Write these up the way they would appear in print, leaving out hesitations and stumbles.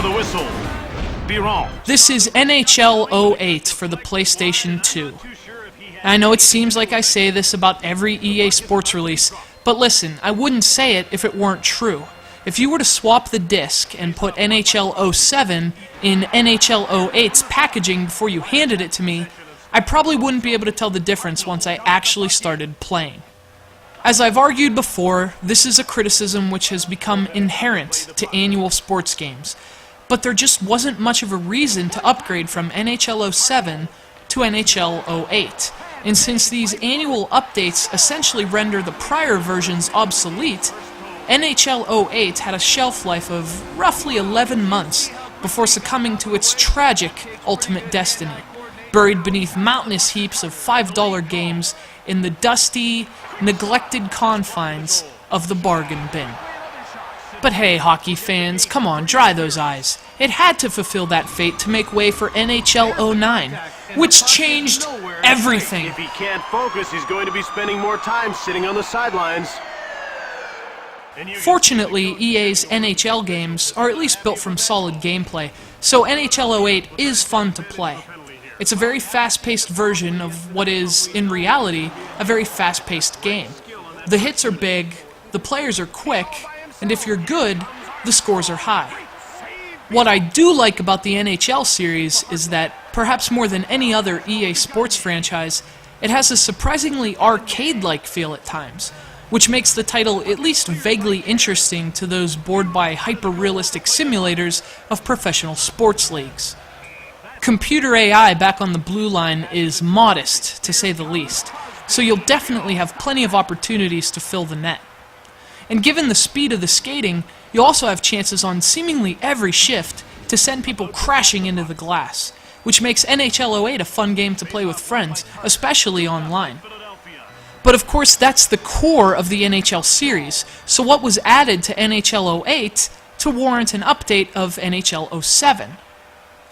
the whistle. Be wrong. This is NHL 08 for the PlayStation 2. I know it seems like I say this about every EA Sports release, but listen, I wouldn't say it if it weren't true. If you were to swap the disc and put NHL 07 in NHL 08's packaging before you handed it to me, I probably wouldn't be able to tell the difference once I actually started playing. As I've argued before, this is a criticism which has become inherent to annual sports games, but there just wasn't much of a reason to upgrade from NHL 07 to NHL 08. And since these annual updates essentially render the prior versions obsolete, NHL 08 had a shelf life of roughly 11 months before succumbing to its tragic ultimate destiny, buried beneath mountainous heaps of $5 games in the dusty, neglected confines of the bargain bin. But hey, hockey fans, come on, dry those eyes. It had to fulfill that fate to make way for NHL 09, which changed everything. If he can't focus, he's going to be spending more time sitting on the sidelines. Fortunately, EA's NHL games are at least built from solid gameplay, so NHL 08 is fun to play. It's a very fast-paced version of what is, in reality, a very fast-paced game. The hits are big, the players are quick, and if you're good, the scores are high. What I do like about the NHL series is that, perhaps more than any other EA Sports franchise, it has a surprisingly arcade-like feel at times, which makes the title at least vaguely interesting to those bored by hyper-realistic simulators of professional sports leagues. Computer AI back on the blue line is modest, to say the least, so you'll definitely have plenty of opportunities to fill the net. And given the speed of the skating, you'll also have chances on seemingly every shift to send people crashing into the glass, which makes NHL 08 a fun game to play with friends, especially online. But of course, that's the core of the NHL series, so what was added to NHL 08 to warrant an update of NHL 07?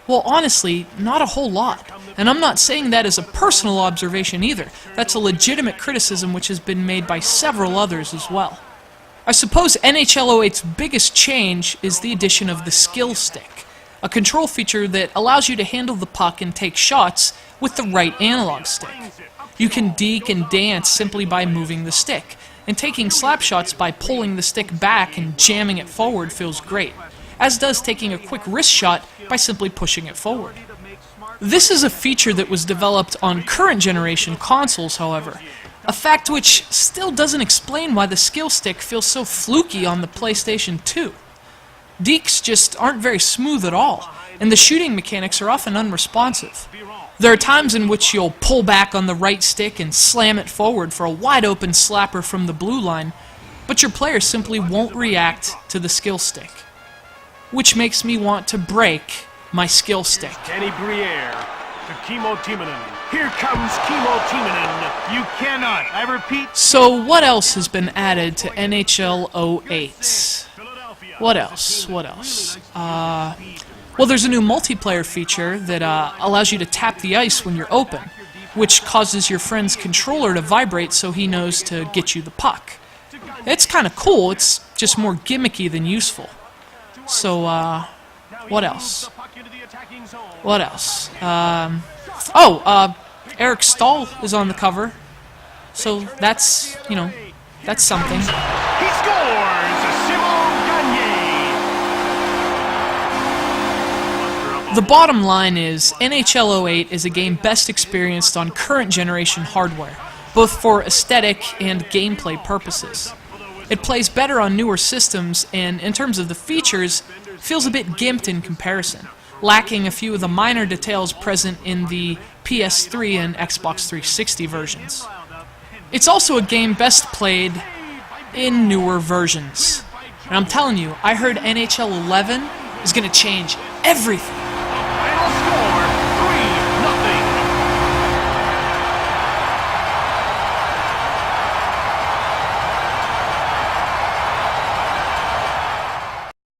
Well, honestly, not a whole lot. And I'm not saying that as a personal observation either. That's a legitimate criticism which has been made by several others as well. I suppose NHL 08's biggest change is the addition of the skill stick, a control feature that allows you to handle the puck and take shots with the right analog stick. You can deke and dance simply by moving the stick, and taking slap shots by pulling the stick back and jamming it forward feels great, as does taking a quick wrist shot by simply pushing it forward. This is a feature that was developed on current generation consoles, however, a fact which still doesn't explain why the skill stick feels so fluky on the PlayStation 2. Dekes just aren't very smooth at all, and the shooting mechanics are often unresponsive. There are times in which you'll pull back on the right stick and slam it forward for a wide-open slapper from the blue line, but your player simply won't react to the skill stick. Which makes me want to break my skill stick. Danny Briere to Kimmo Timonen. Here comes Kimmo Timonen. You cannot, I repeat. So what else has been added to NHL 08? What else? Well, there's a new multiplayer feature that allows you to tap the ice when you're open, which causes your friend's controller to vibrate so he knows to get you the puck. It's kind of cool, it's just more gimmicky than useful. So, what else? Eric Stahl is on the cover, so that's, that's something. He scores! Simon Gagne! The bottom line is, NHL 08 is a game best experienced on current generation hardware, both for aesthetic and gameplay purposes. It plays better on newer systems, and in terms of the features, feels a bit gimped in comparison, lacking a few of the minor details present in the PS3 and Xbox 360 versions. It's also a game best played in newer versions. And I'm telling you, I heard NHL 11 is going to change everything. Final score.